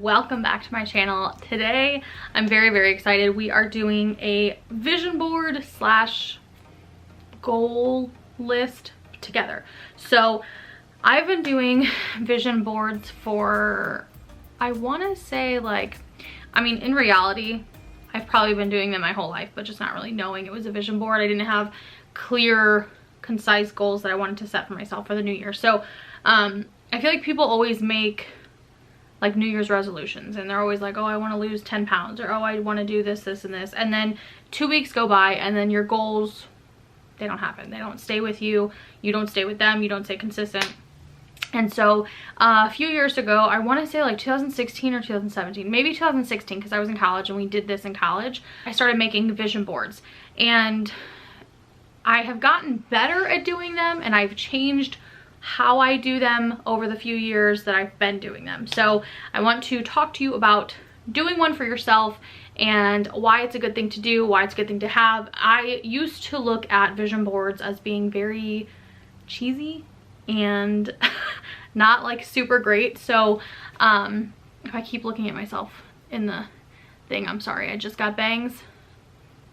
welcome back to my channel. Today I'm very excited. We are doing a vision board slash goal list together. So I've been doing vision boards for, I want to say, like, I mean, in reality I've probably been doing them my whole life, but just not really knowing it was a vision board. I didn't have clear, concise goals that I wanted to set for myself for the new year. So I feel like people always make like New Year's resolutions and they're always like, oh, I want to lose 10 pounds, or oh, I want to do this, this, and this. And then 2 weeks go by and then your goals, they don't happen. They don't stay with you. You don't stay with them. You don't stay consistent. And so a few years ago, I want to say like 2016 or 2017, maybe 2016, because I was in college and we did this in college. I started making vision boards and I have gotten better at doing them, and I've changed how I do them over the few years that I've been doing them. So I want to talk to you about doing one for yourself and why it's a good thing to do, why it's a good thing to have. I used to look at vision boards as being very cheesy and not like super great. So if I keep looking at myself in the thing, I'm sorry, I just got bangs.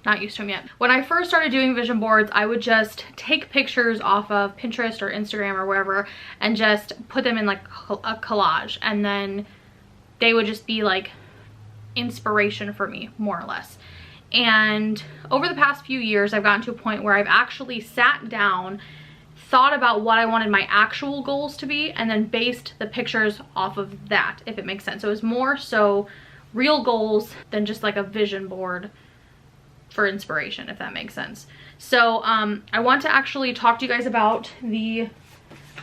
Not used to them yet. When I first started doing vision boards, I would just take pictures off of Pinterest or Instagram or wherever and just put them in like a collage, and then they would just be like inspiration for me, more or less. And over the past few years, I've gotten to a point where I've actually sat down, thought about what I wanted my actual goals to be, and then based the pictures off of that, if it makes sense. So it was more so real goals than just like a vision board for inspiration, if that makes sense. So I want to actually talk to you guys about the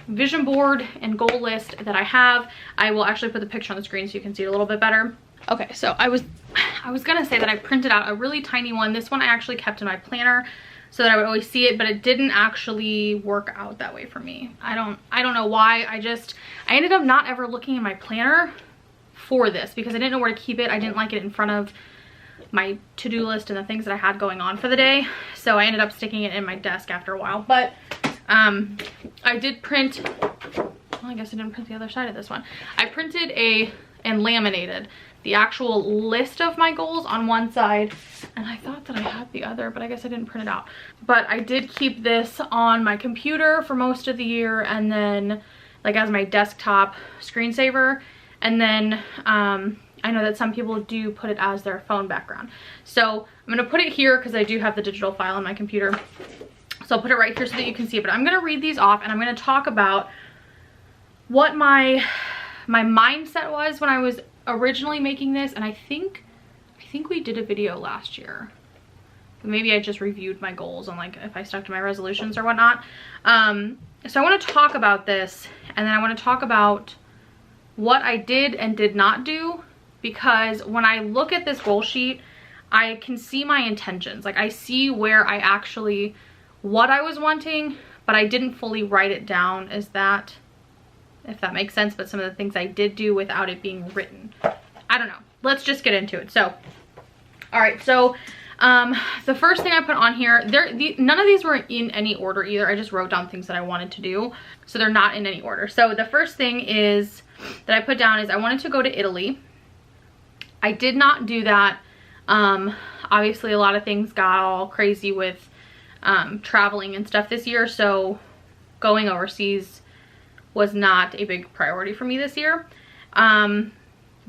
vision board and goal list that I have. I will actually put the picture on the screen so you can see it a little bit better. Okay, so I was gonna say that I printed out a really tiny one. This one I actually kept in my planner so that I would always see it, but it didn't actually work out that way for me. I don't know why. I ended up not ever looking in my planner for this because I didn't know where to keep it. I didn't like it in front of my to-do list and the things that I had going on for the day, so I ended up sticking it in my desk after a while. But I did print, well, I guess I didn't print the other side of this one. I printed and laminated the actual list of my goals on one side, and I thought that I had the other, but I guess I didn't print it out. But I did keep this on my computer for most of the year, and then like as my desktop screensaver, and then I know that some people do put it as their phone background. So I'm gonna put it here because I do have the digital file on my computer. So I'll put it right here so that you can see it. But I'm gonna read these off and I'm gonna talk about what my mindset was when I was originally making this. And I think we did a video last year. But maybe I just reviewed my goals on like if I stuck to my resolutions or whatnot. So I want to talk about this, and then I want to talk about what I did and did not do. Because when I look at this goal sheet, I can see my intentions. Like I see where I actually, what I was wanting, but I didn't fully write it down as that, if that makes sense. But some of the things I did do without it being written. I don't know. Let's just get into it. So, all right. So the first thing I put on here, none of these were in any order either. I just wrote down things that I wanted to do. So they're not in any order. So the first thing is that I put down is I wanted to go to Italy. I did not do that. Obviously a lot of things got all crazy with traveling and stuff this year, so going overseas was not a big priority for me this year. But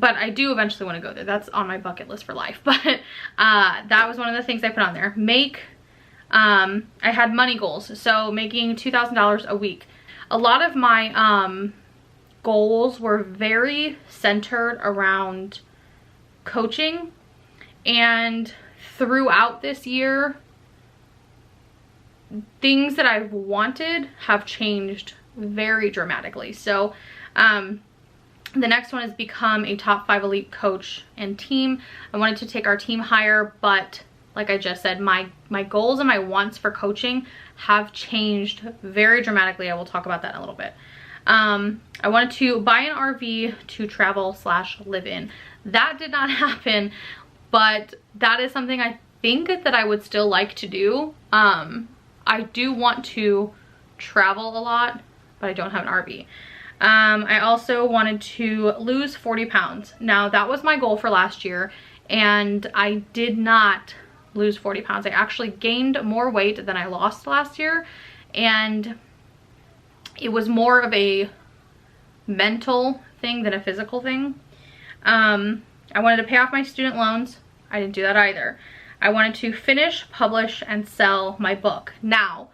I do eventually want to go there. That's on my bucket list for life. But that was one of the things I put on there. I had money goals, so making $2,000 a week. A lot of my goals were very centered around coaching, and throughout this year things that I've wanted have changed very dramatically. So the next one is become a top 5 elite coach and team. I wanted to take our team higher, but like I just said, my goals and my wants for coaching have changed very dramatically. I will talk about that in a little bit. I wanted to buy an RV to travel / live in. That did not happen, but that is something I think that I would still like to do. I do want to travel a lot, but I don't have an RV. I also wanted to lose 40 pounds. Now that was my goal for last year, and I did not lose 40 pounds. I actually gained more weight than I lost last year, and it was more of a mental thing than a physical thing. I wanted to pay off my student loans. I didn't do that either. I wanted to finish, publish, and sell my book. Now,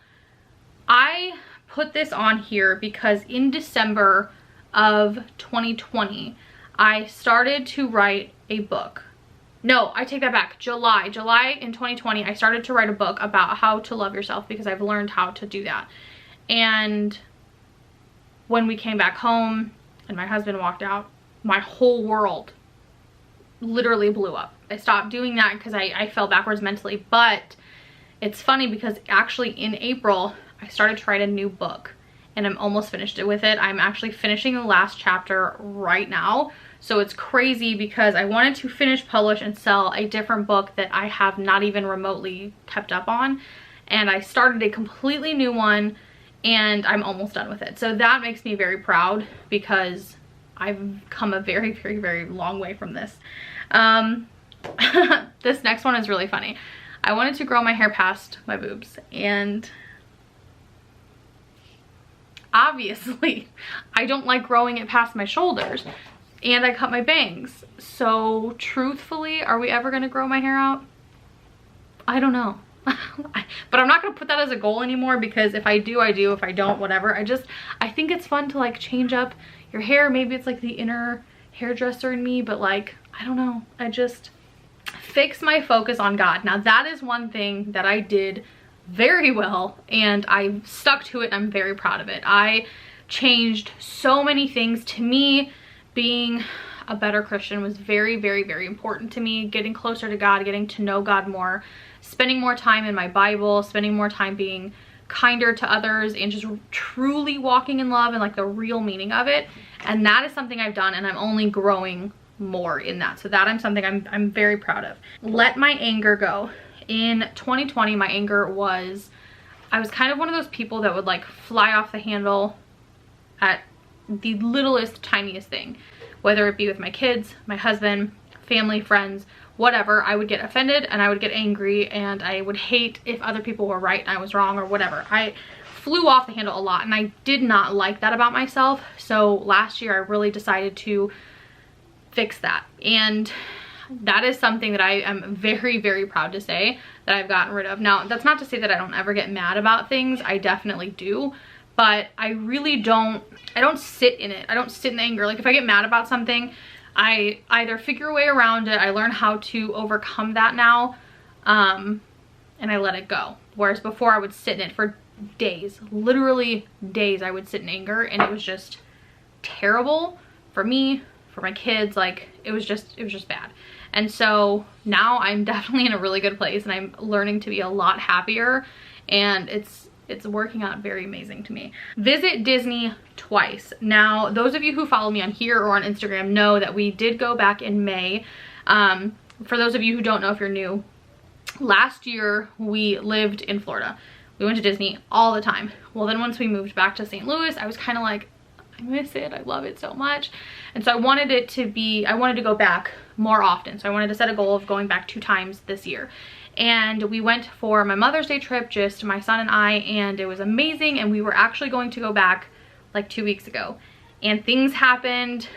I put this on here because in December of 2020, I started to write a book. No, I take that back. July in 2020, I started to write a book about how to love yourself because I've learned how to do that. And when we came back home and my husband walked out, my whole world literally blew up. I stopped doing that because I fell backwards mentally. But it's funny because actually in April, I started to write a new book and I'm almost finished with it. I'm actually finishing the last chapter right now. So it's crazy because I wanted to finish, publish, and sell a different book that I have not even remotely kept up on. And I started a completely new one and I'm almost done with it. So that makes me very proud because I've come a very, very, very long way from this. This next one is really funny. I wanted to grow my hair past my boobs, and obviously I don't like growing it past my shoulders, and I cut my bangs. So truthfully, are we ever gonna grow my hair out? I don't know. But I'm not gonna put that as a goal anymore, because if I do, I do. If I don't, whatever. I think it's fun to like change up your hair. Maybe it's like the inner hairdresser in me, but like, I don't know. I just fix my focus on God. Now that is one thing that I did very well, and I stuck to it. I'm very proud of it. I changed so many things. To me, being a better Christian was very, very, very important to me. Getting closer to God, getting to know God more, spending more time in my Bible, spending more time being kinder to others, and just truly walking in love and like the real meaning of it. And that is something I've done, and I'm only growing more in that. So that I'm something I'm very proud of. Let my anger go. In 2020, my anger was, I was kind of one of those people that would like fly off the handle at the littlest, tiniest thing, whether it be with my kids, my husband, family, friends, whatever. I would get offended and I would get angry, and I would hate if other people were right and I was wrong or whatever. I flew off the handle a lot, and I did not like that about myself. So last year I really decided to fix that, and that is something that I am very, very proud to say that I've gotten rid of. Now, that's not to say that I don't ever get mad about things. I definitely do, but I really don't sit in it. I don't sit in the anger. Like if I get mad about something, I either figure a way around it, I learn how to overcome that now, and I let it go. Whereas before I would sit in it for days, literally days. I would sit in anger, and it was just terrible for me, for my kids. Like it was just bad. And so now I'm definitely in a really good place, and I'm learning to be a lot happier, and it's working out very amazing to me. Visit Disney twice. Now, those of you who follow me on here or on Instagram know that we did go back in May. For those of you who don't know, if you're new, last year we lived in Florida. We went to Disney all the time. Well, then once we moved back to St. Louis, I was kind of like, I miss it. I love it so much. And so I wanted to go back more often. So I wanted to set a goal of going back 2 times this year. And we went for my Mother's Day trip, just my son and I, and it was amazing. And we were actually going to go back like 2 weeks ago. And things happened,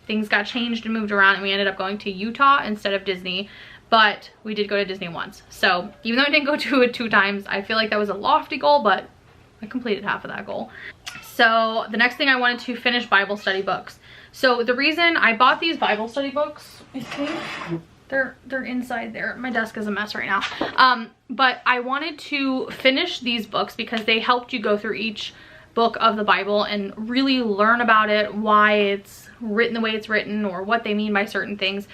things got changed and moved around, and we ended up going to Utah instead of Disney. But we did go to Disney once. So even though I didn't go to it 2 times, I feel like that was a lofty goal, but I completed half of that goal. So the next thing, I wanted to finish Bible study books. So the reason I bought these Bible study books, I think they're inside there. My desk is a mess right now. But I wanted to finish these books because they helped you go through each book of the Bible and really learn about it, why it's written the way it's written, or what they mean by certain things.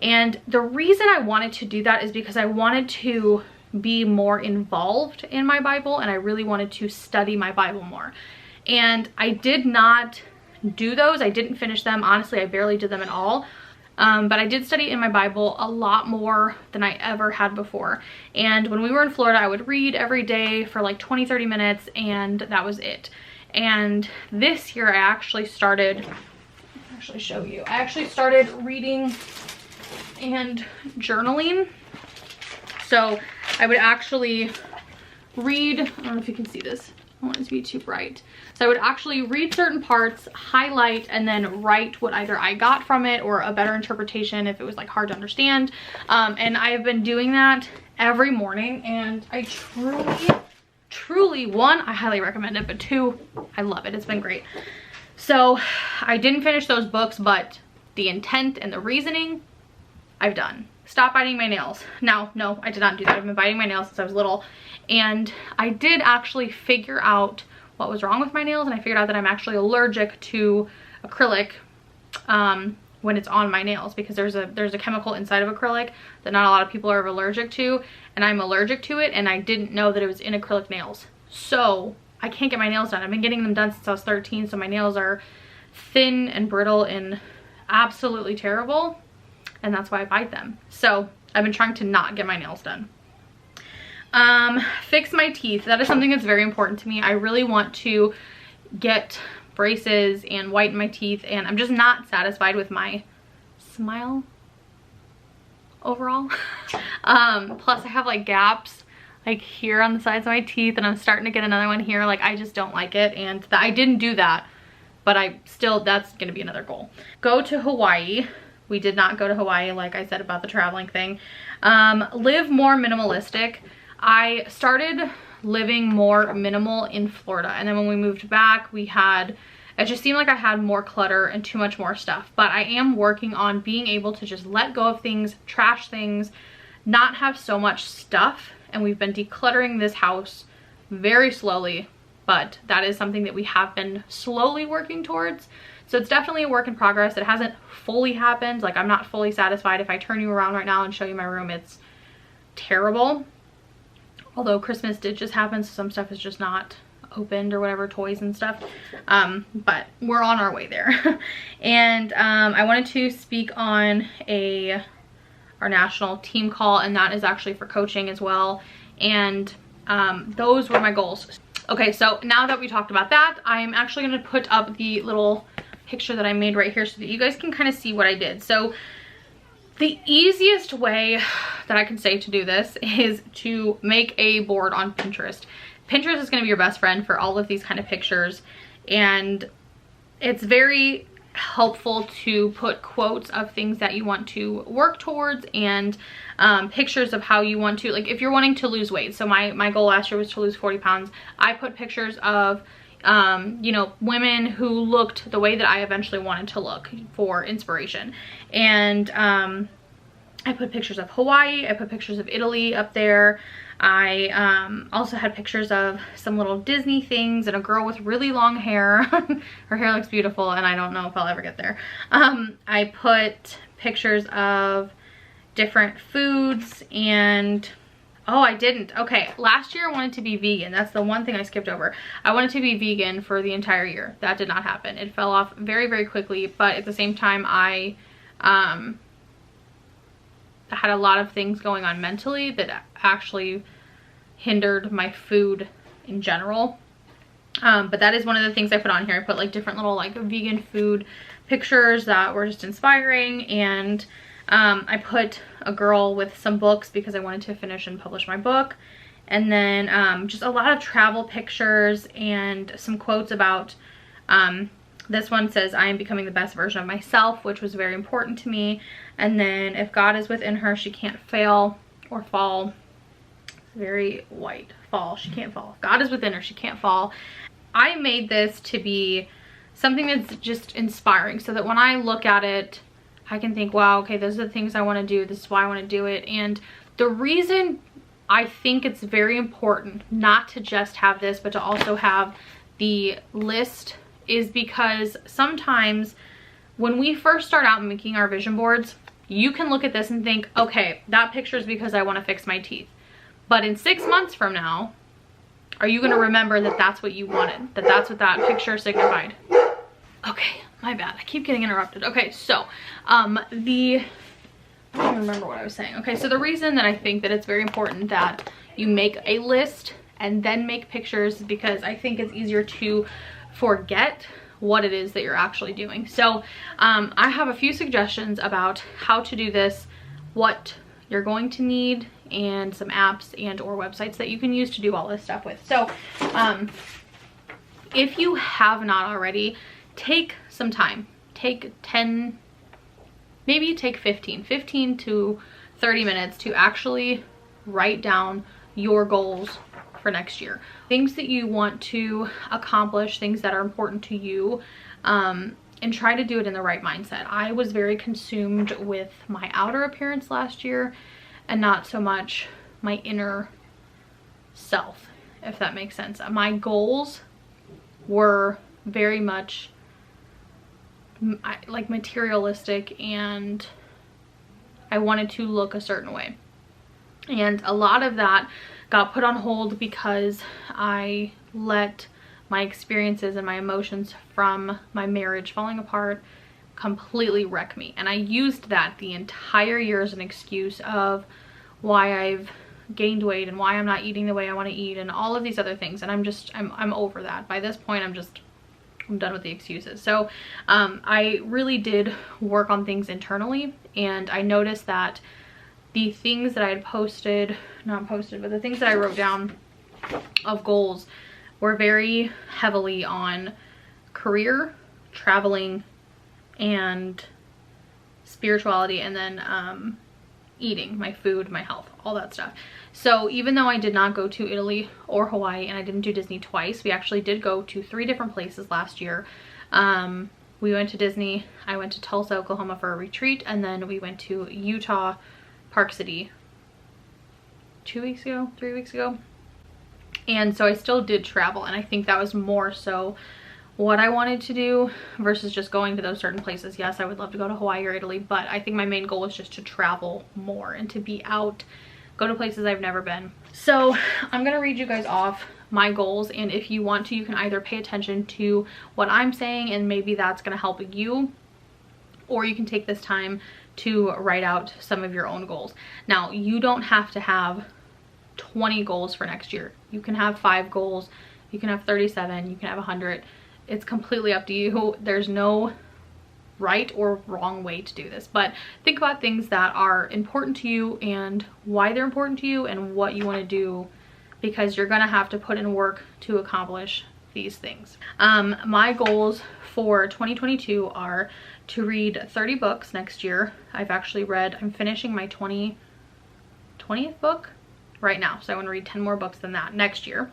And the reason I wanted to do that is because I wanted to be more involved in my Bible, and I really wanted to study my Bible more. And I did not do those. I didn't finish them. Honestly, I barely did them at all. But I did study in my Bible a lot more than I ever had before. And when we were in Florida, I would read every day for like 20-30 minutes, and that was it. And this year I actually started, I'll actually show you, I actually started reading and journaling. So I would actually read, I don't know if you can see this, I don't want it to be too bright. So I would actually read certain parts, highlight, and then write what either I got from it or a better interpretation if it was like hard to understand. And I have been doing that every morning, and I truly, one, I highly recommend it, but two, I love it. It's been great. So I didn't finish those books, but the intent and the reasoning, I've done. Stop biting my nails. Now, no, I did not do that. I've been biting my nails since I was little. And I did actually figure out what was wrong with my nails, and I figured out that I'm actually allergic to acrylic when it's on my nails, because there's a chemical inside of acrylic that not a lot of people are allergic to, and I'm allergic to it, and I didn't know that it was in acrylic nails. So I can't get my nails done. I've been getting them done since I was 13, so my nails are thin and brittle and absolutely terrible, and that's why I bite them. So I've been trying to not get my nails done. Fix my teeth. That is something that's very important to me. I really want to get braces and whiten my teeth, and I'm just not satisfied with my smile overall. Plus I have like gaps like here on the sides of my teeth, and I'm starting to get another one here. Like, I just don't like it, and I didn't do that, but that's gonna be another goal. Go to Hawaii. We did not go to Hawaii, like I said about the traveling thing. Live more minimalistic. I started living more minimal in Florida, and then when we moved back, it just seemed like I had more clutter and too much more stuff. But I am working on being able to just let go of things, trash things, not have so much stuff. And we've been decluttering this house very slowly, but that is something that we have been slowly working towards. So it's definitely a work in progress. It hasn't fully happened. Like, I'm not fully satisfied. If I turn you around right now and show you my room, it's terrible. Although Christmas did just happen, so some stuff is just not opened or whatever, toys and stuff. But we're on our way there. And I wanted to speak on our national team call, and that is actually for coaching as well. And those were my goals. Okay, so now that we talked about that, I'm actually going to put up the little picture that I made right here so that you guys can kind of see what I did. So the easiest way that I can say to do this is to make a board on Pinterest. Pinterest is going to be your best friend for all of these kind of pictures, and it's very helpful to put quotes of things that you want to work towards, and pictures of how you want to, like if you're wanting to lose weight. So my goal last year was to lose 40 pounds. I put pictures of you know, women who looked the way that I eventually wanted to look for inspiration. And I put pictures of Hawaii, I put pictures of Italy up there. I also had pictures of some little Disney things and a girl with really long hair. Her hair looks beautiful, and I don't know if I'll ever get there. I put pictures of different foods, and oh, I didn't. Okay, last year I wanted to be vegan. That's the one thing I skipped over. I wanted to be vegan for the entire year. That did not happen. It fell off very, very quickly, but at the same time, I had a lot of things going on mentally that actually hindered my food in general. But that is one of the things I put on here. I put like different little like vegan food pictures that were just inspiring, and I put a girl with some books because I wanted to finish and publish my book. And then just a lot of travel pictures and some quotes about, this one says, I am becoming the best version of myself, which was very important to me. And then, if God is within her, she can't fail or fall. It's very white. Fall. She can't fall. If God is within her, she can't fall. I made this to be something that's just inspiring, so that when I look at it, I can think, wow, okay, those are the things I want to do. This is why I want to do it. And the reason I think it's very important not to just have this, but to also have the list, is because sometimes when we first start out making our vision boards, you can look at this and think, okay, that picture is because I want to fix my teeth. But in 6 months from now, are you going to remember that that's what you wanted? That that's what that picture signified? Okay, my bad. I keep getting interrupted. Okay, so I don't even remember what I was saying. Okay, so the reason that I think that it's very important that you make a list and then make pictures is because I think it's easier to forget what it is that you're actually doing. So I have a few suggestions about how to do this, what you're going to need, and some apps and or websites that you can use to do all this stuff with. So if you have not already, take some time. Take 10, maybe take 15 to 30 minutes to actually write down your goals for next year. Things that you want to accomplish, things that are important to you, and try to do it in the right mindset. I was very consumed with my outer appearance last year and not so much my inner self, if that makes sense. My goals were very much like materialistic, and I wanted to look a certain way. And a lot of that got put on hold because I let my experiences and my emotions from my marriage falling apart completely wreck me. And I used that the entire year as an excuse of why I've gained weight and why I'm not eating the way I want to eat and all of these other things. And I'm over that. By this point, I'm done with the excuses. So I really did work on things internally, and I noticed that the things that I had but the things that I wrote down of goals were very heavily on career, traveling, and spirituality, and then eating, my food, my health, all that stuff. So even though I did not go to Italy or Hawaii, and I didn't do Disney twice, we actually did go to 3 different places last year. We went to Disney, I went to Tulsa, Oklahoma for a retreat, and then we went to Utah, Park City 3 weeks ago. And so I still did travel, and I think that was more so what I wanted to do versus just going to those certain places. Yes, I would love to go to Hawaii or Italy, but I think my main goal was just to travel more and to be out, go to places I've never been. So I'm gonna read you guys off my goals, and if you want to, you can either pay attention to what I'm saying and maybe that's gonna help you, or you can take this time to write out some of your own goals. Now, you don't have to have 20 goals for next year. You can have 5 goals, you can have 37, you can have 100. It's completely up to you. There's no right or wrong way to do this, but think about things that are important to you and why they're important to you and what you want to do, because you're gonna have to put in work to accomplish these things. My goals for 2022 are to read 30 books next year. I'm finishing my 20th book right now, so I want to read 10 more books than that next year.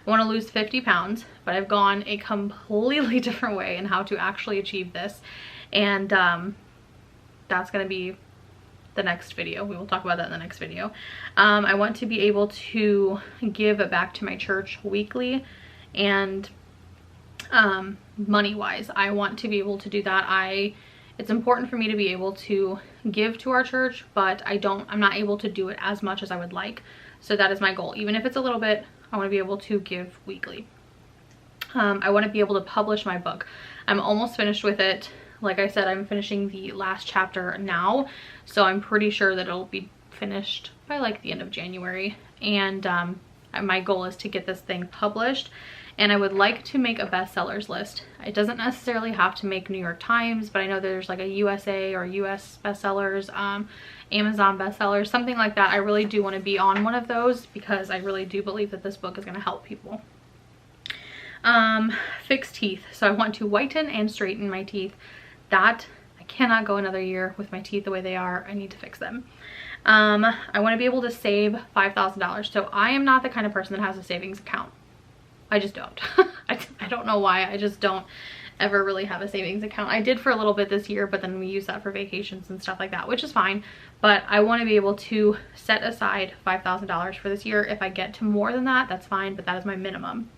I want to lose 50 pounds, but I've gone a completely different way in how to actually achieve this, and that's going to be the next video. We will talk about that in the next video. I want to be able to give back to my church weekly, and money wise, I want to be able to do that. It's important for me to be able to give to our church, but I'm not able to do it as much as I would like. So that is my goal. Even if it's a little bit, I want to be able to give weekly. I want to be able to publish my book. I'm almost finished with it. Like I said, I'm finishing the last chapter now, so I'm pretty sure that it'll be finished by like the end of January. And my goal is to get this thing published, and I would like to make a bestsellers list. It doesn't necessarily have to make New York Times, but I know there's like a USA or US bestsellers, Amazon bestsellers, something like that. I really do want to be on one of those because I really do believe that this book is going to help people. Fix teeth. So I want to whiten and straighten my teeth. That I cannot go another year with my teeth the way they are. I need to fix them. I want to be able to save $5,000. So I am not the kind of person that has a savings account. I just don't. I don't know why. I just don't ever really have a savings account. I did for a little bit this year, but then we use that for vacations and stuff like that, which is fine. But I want to be able to set aside $5,000 for this year. If I get to more than that, that's fine, but that is my minimum.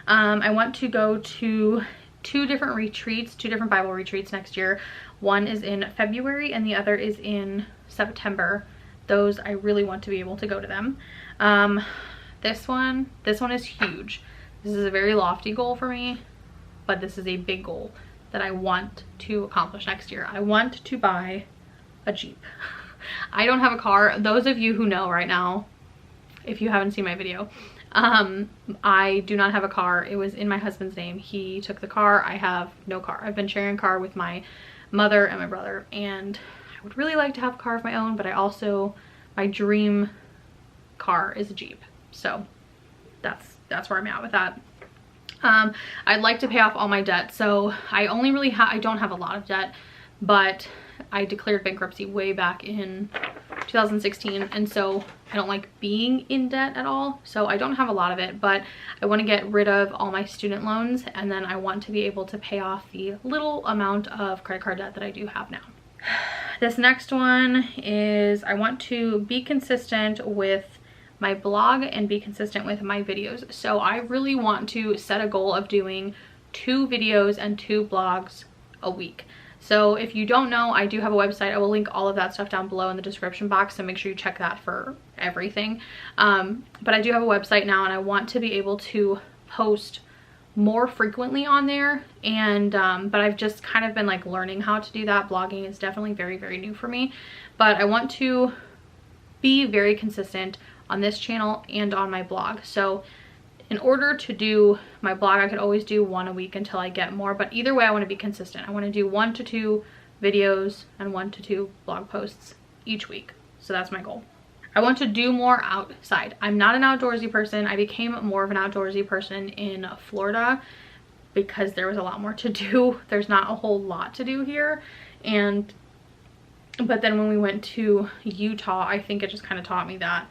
I want to go to 2 different retreats, 2 different Bible retreats next year. One is in February and the other is in September. Those, I really want to be able to go to them. This one is huge. This is a very lofty goal for me, but this is a big goal that I want to accomplish next year. I want to buy a Jeep. I don't have a car. Those of you who know right now, if you haven't seen my video, I do not have a car. It was in my husband's name. He took the car. I have no car. I've been sharing a car with my mother and my brother, and I would really like to have a car of my own, but my dream car is a Jeep. So that's where I'm at with that. I'd like to pay off all my debt. So I don't have a lot of debt, but I declared bankruptcy way back in 2016, and so I don't like being in debt at all. So I don't have a lot of it, but I want to get rid of all my student loans, and then I want to be able to pay off the little amount of credit card debt that I do have now. This next one is I want to be consistent with my blog and be consistent with my videos. So I really want to set a goal of doing 2 videos and 2 blogs a week. So if you don't know, I do have a website. I will link all of that stuff down below in the description box, so make sure you check that for everything. But I do have a website now, and I want to be able to post more frequently on there, and but I've just kind of been like learning how to do that. Blogging is definitely very, very new for me, but I want to be very consistent on this channel and on my blog. So in order to do my blog, I could always do 1 a week until I get more, but either way I want to be consistent. I want to do 1 to 2 videos and 1 to 2 blog posts each week. So that's my goal. I want to do more outside. I'm not an outdoorsy person. I became more of an outdoorsy person in Florida because there was a lot more to do. There's not a whole lot to do here, but then when we went to Utah, I think it just kind of taught me that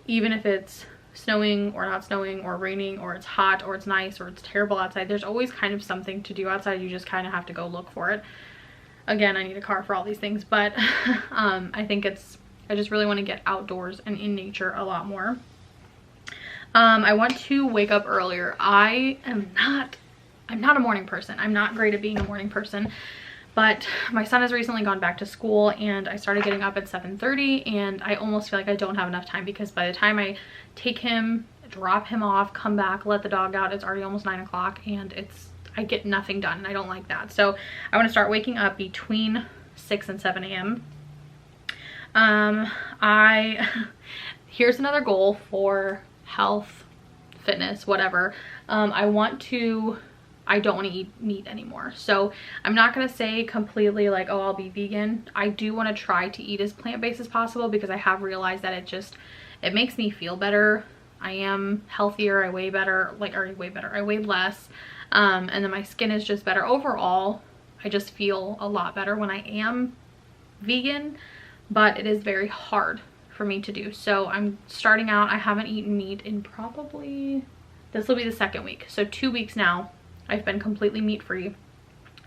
even if it's snowing or not snowing or raining or it's hot or it's nice or it's terrible outside, there's always kind of something to do outside. You just kind of have to go look for it. Again, I need a car for all these things, but I just really want to get outdoors and in nature a lot more. I want to wake up earlier. I'm not a morning person. I'm not great at being a morning person, but my son has recently gone back to school, and I started getting up at 7:30, and I almost feel like I don't have enough time, because by the time I take him, drop him off, come back, let the dog out, it's already almost 9 o'clock, and I get nothing done, and I don't like that. So I want to start waking up between 6 and 7 a.m. Here's another goal for health, fitness, whatever. I don't want to eat meat anymore. So I'm not going to say completely like, oh, I'll be vegan. I do want to try to eat as plant-based as possible, because I have realized that it makes me feel better. I am healthier, I weigh better, I weigh less. And then my skin is just better. Overall, I just feel a lot better when I am vegan, but it is very hard for me to do. So I'm starting out. I haven't eaten meat in probably, this will be the 2nd week. So 2 weeks now. I've been completely meat-free,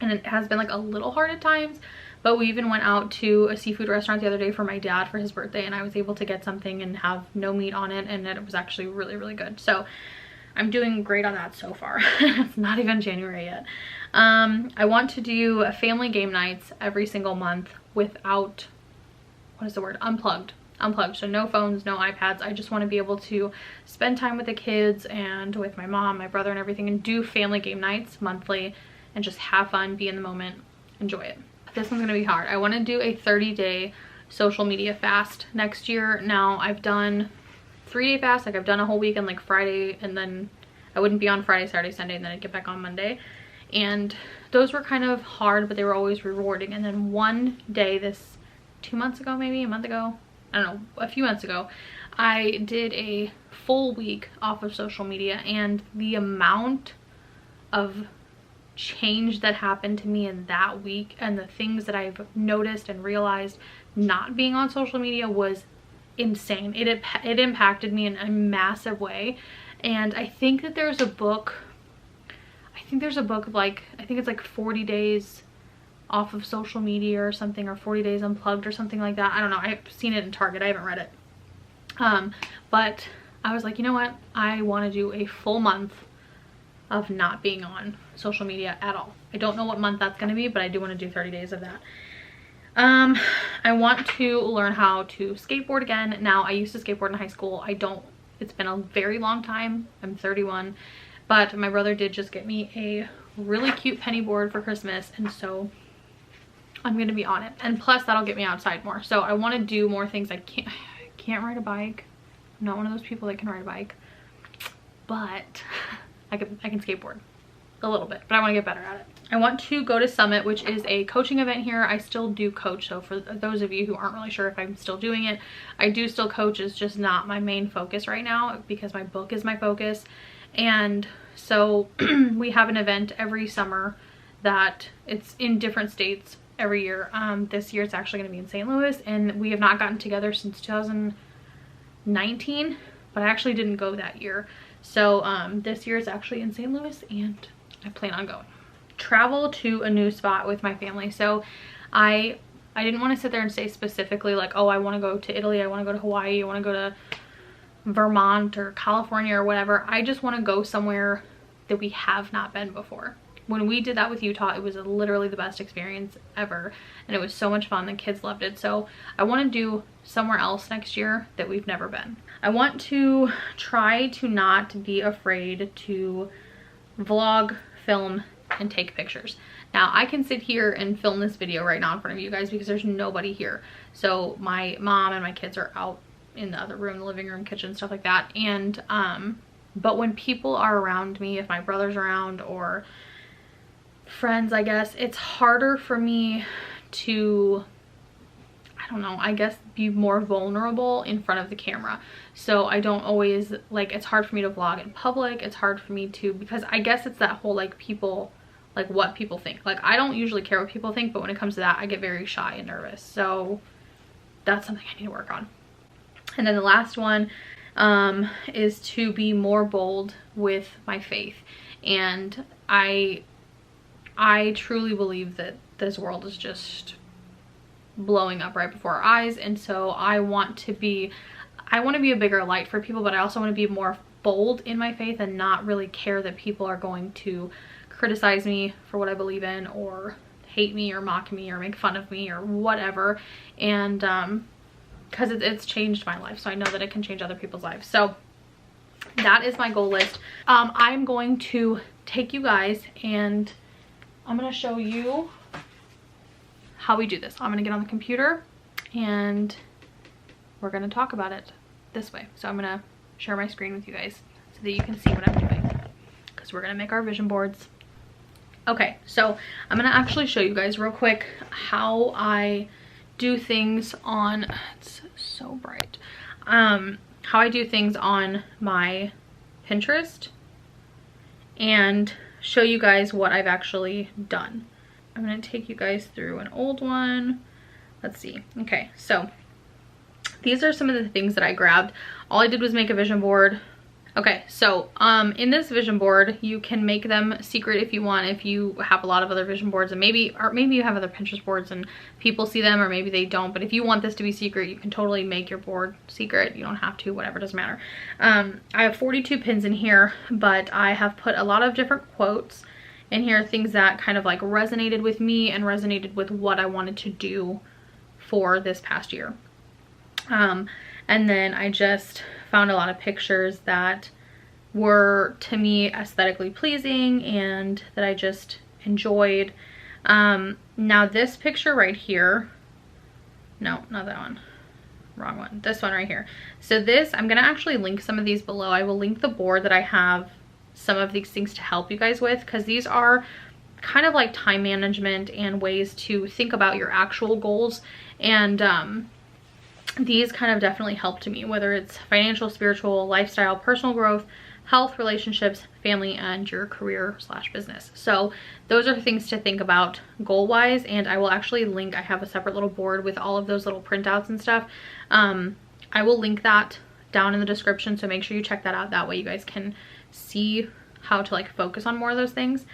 and it has been like a little hard at times, but we even went out to a seafood restaurant the other day for my dad for his birthday, and I was able to get something and have no meat on it, and it was actually really, really good. So I'm doing great on that so far. It's not even January yet. I want to do family game nights every single month without, unplugged. So no phones, no iPads. I just want to be able to spend time with the kids and with my mom, my brother, and everything, and do family game nights monthly and just have fun, be in the moment, enjoy it. This one's gonna be hard. I want to do a 30-day social media fast next year. Now I've done 3-day fast, like I've done a whole weekend, like Friday, and then I wouldn't be on Friday, Saturday, Sunday, and then I'd get back on Monday. And those were kind of hard, but they were always rewarding. And then one day, this 2 months ago, maybe a month ago, I don't know, a few months ago, I did a full week off of social media, and the amount of change that happened to me in that week and the things that I've noticed and realized not being on social media was insane. It impacted me in a massive way. And I think that there's a book, of like, I think it's like 40 days off of social media or something, or 40 days unplugged or something like that. I don't know. I've seen it in Target. I haven't read it. But I was like, you know what? I want to do a full month of not being on social media at all. I don't know what month that's going to be, but I do want to do 30 days of that. I want to learn how to skateboard again. Now, I used to skateboard in high school. It's been a very long time. I'm 31, but my brother did just get me a really cute penny board for Christmas, and so I'm gonna be on it. And plus, that'll get me outside more. So I want to do more things. I can't ride a bike. I'm not one of those people that can ride a bike. but I can skateboard a little bit, but I want to get better at it. I want to go to Summit, which is a coaching event here. I still do coach, so for those of you who aren't really sure if I'm still doing it, I do still coach. It's just not my main focus right now because my book is my focus. And so we have an event every summer that it's in different states every year. This year it's actually going to be in St. Louis, and we have not gotten together since 2019, but I actually didn't go that year. So this year it's actually in St. Louis, and I plan on going. Travel to a new spot with my family. So I didn't want to sit there and say specifically like, oh, I want to go to Italy, I want to go to Hawaii, I want to go to Vermont or California or whatever. I just want to go somewhere that we have not been before. When we did that with Utah, it was literally the best experience ever, and it was so much fun. The kids loved it. So I want to do somewhere else next year that we've never been. I want to try to not be afraid to vlog, film, and take pictures. Now I can sit here and film this video right now in front of you guys because there's nobody here. So my mom and my kids are out in the other room, the living room, kitchen, stuff like that. And but when people are around me, if my brother's around or friends, I guess it's harder for me to, I don't know, I guess be more vulnerable in front of the camera. So I don't always, like, it's hard for me to vlog in public. It's hard for me to, because I guess it's that whole like people, like what people think. Like I don't usually care what people think, but when it comes to that, I get very shy and nervous. So that's something I need to work on. And then the last one is to be more bold with my faith. And I truly believe that this world is just blowing up right before our eyes, and so I want to be a bigger light for people, but I also want to be more bold in my faith and not really care that people are going to criticize me for what I believe in, or hate me or mock me or make fun of me or whatever. And because it's changed my life, so I know that it can change other people's lives. So that is my goal list. I'm going to take you guys and I'm going to show you how we do this. I'm going to get on the computer and we're going to talk about it this way. So I'm going to share my screen with you guys so that you can see what I'm doing, because we're going to make our vision boards. Okay, so I'm going to actually show you guys real quick how I do things on, it's so bright, how I do things on my Pinterest and show you guys what I've actually done. I'm going to take you guys through an old one. Let's see. Okay, so these are some of the things that I grabbed. All I did was make a vision board. Okay, so in this vision board, you can make them secret if you want, if you have a lot of other vision boards, and maybe you have other Pinterest boards and people see them, or maybe they don't. But if you want this to be secret, you can totally make your board secret. You don't have to, whatever, doesn't matter. I have 42 pins in here, but I have put a lot of different quotes in here, things that kind of like resonated with me and resonated with what I wanted to do for this past year. And then I just found a lot of pictures that were to me aesthetically pleasing and that I just enjoyed. Now this picture right here, no, not that one, wrong one, this one right here. So this, I'm gonna actually link some of these below. I will link the board that I have some of these things to help you guys with, because these are kind of like time management and ways to think about your actual goals. And these kind of definitely helped me, whether it's financial, spiritual, lifestyle, personal growth, health, relationships, family, and your career / business. So those are things to think about goal wise, and I will actually link, I have a separate little board with all of those little printouts and stuff. I will link that down in the description, so make sure you check that out. That way you guys can see how to like focus on more of those things.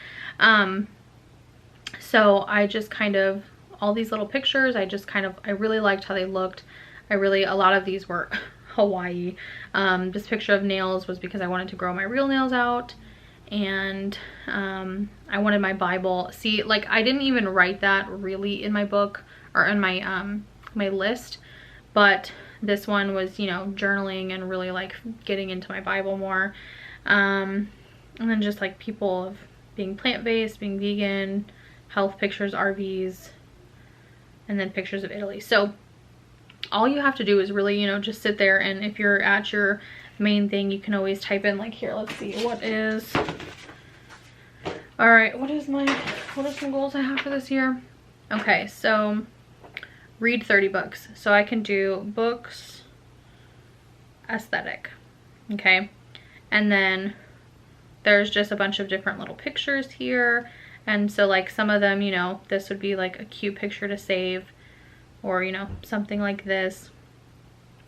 So I just kind of, all these little pictures, I really liked how they looked. A lot of these were Hawaii. This picture of nails was because I wanted to grow my real nails out, and I wanted my Bible. See, like I didn't even write that really in my book or in my my list, but this one was, you know, journaling and really like getting into my Bible more. And then just like people of being plant-based, being vegan, health pictures, RVs, and then pictures of Italy. So all you have to do is really, you know, just sit there, and if you're at your main thing. You can always type in like here, let's see, what is, all right, what are some goals I have for this year? Okay, so read 30 books. So I can do books, aesthetic, okay? And then there's just a bunch of different little pictures here. And so like some of them, you know, this would be like a cute picture to save, or, you know, something like this.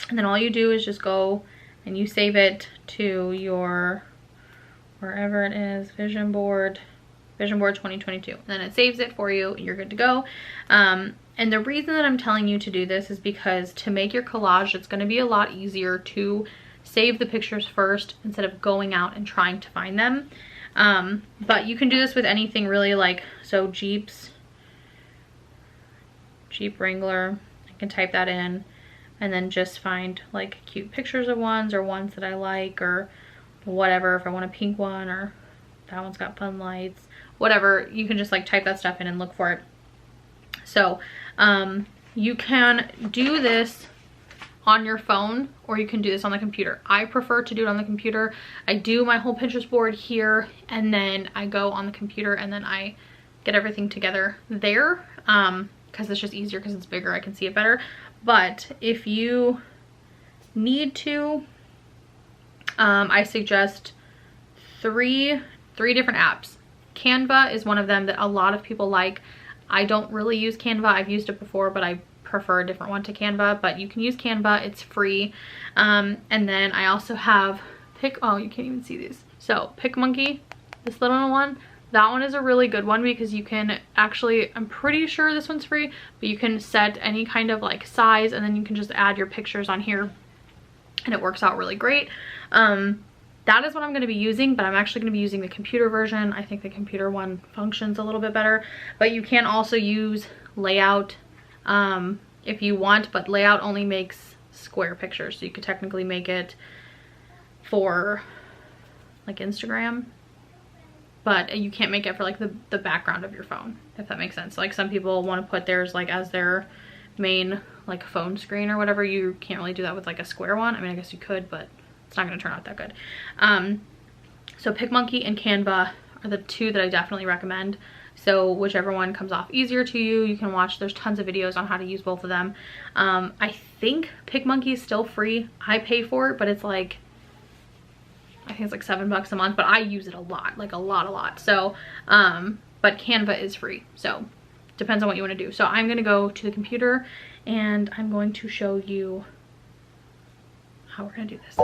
And then all you do is just go and you save it to your, wherever it is, vision board 2022. And then it saves it for you, you're good to go. And the reason that I'm telling you to do this is because to make your collage, it's gonna be a lot easier to save the pictures first instead of going out and trying to find them. But you can do this with anything really, like, so Jeep Wrangler, I can type that in and then just find like cute pictures of ones or ones that I like or whatever. If I want a pink one or that one's got fun lights, whatever, you can just like type that stuff in and look for it. So you can do this on your phone or you can do this on the computer. I prefer to do it on the computer. I do my whole Pinterest board here and then I go on the computer and then I get everything together there because it's just easier because it's bigger, I can see it better. But if you need to, I suggest three different apps. Canva is one of them that a lot of people like. I don't really use Canva. I've used it before, but I prefer a different one to Canva, but you can use Canva, it's free. And then I also have oh, you can't even see these. So PicMonkey, this little one, that one is a really good one because you can actually, I'm pretty sure this one's free, but you can set any kind of like size and then you can just add your pictures on here and it works out really great. That is what I'm going to be using, but I'm actually going to be using the computer version. I think the computer one functions a little bit better, but you can also use Layout if you want, but Layout only makes square pictures, so you could technically make it for like Instagram, but you can't make it for like the background of your phone, if that makes sense. Like some people want to put theirs like as their main like phone screen or whatever. You can't really do that with like a square one. I mean, I guess you could, but it's not going to turn out that good. So PicMonkey and Canva are the two that I definitely recommend. So whichever one comes off easier to you, you can watch. There's tons of videos on how to use both of them. I think PicMonkey is still free. I pay for it, but it's like, I think it's like $7 a month, but I use it a lot, like a lot. So, but Canva is free. So depends on what you want to do. So I'm going to go to the computer and I'm going to show you how we're going to do this.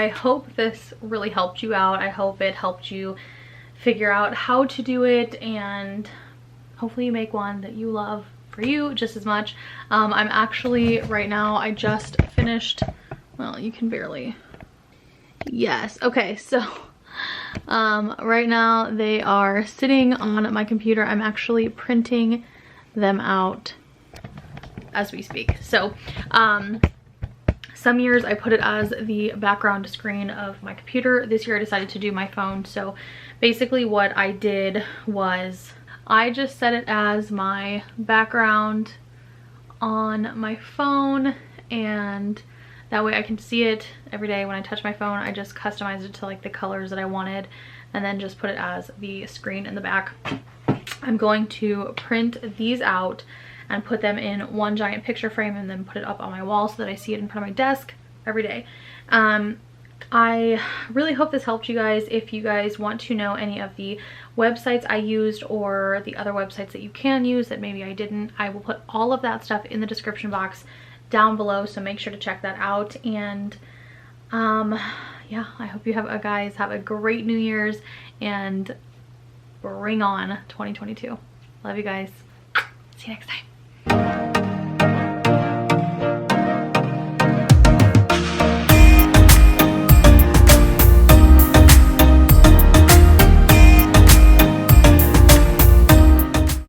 I hope this really helped you out. I hope it helped you figure out how to do it, and hopefully you make one that you love for you just as much. I'm actually right now, I just finished, well, you can barely, yes, okay, so right now they are sitting on my computer. I'm actually printing them out as we speak. So some years I put it as the background screen of my computer. This year I decided to do my phone. So basically what I did was I just set it as my background on my phone, and that way I can see it every day when I touch my phone. I just customized it to like the colors that I wanted, and then just put it as the screen in the back. I'm going to print these out and put them in one giant picture frame and then put it up on my wall so that I see it in front of my desk every day. I really hope this helped you guys. If you guys want to know any of the websites I used or the other websites that you can use that maybe I didn't, I will put all of that stuff in the description box down below, so make sure to check that out. And yeah, I hope you guys have a great New Year's, and bring on 2022. Love you guys. See you next time.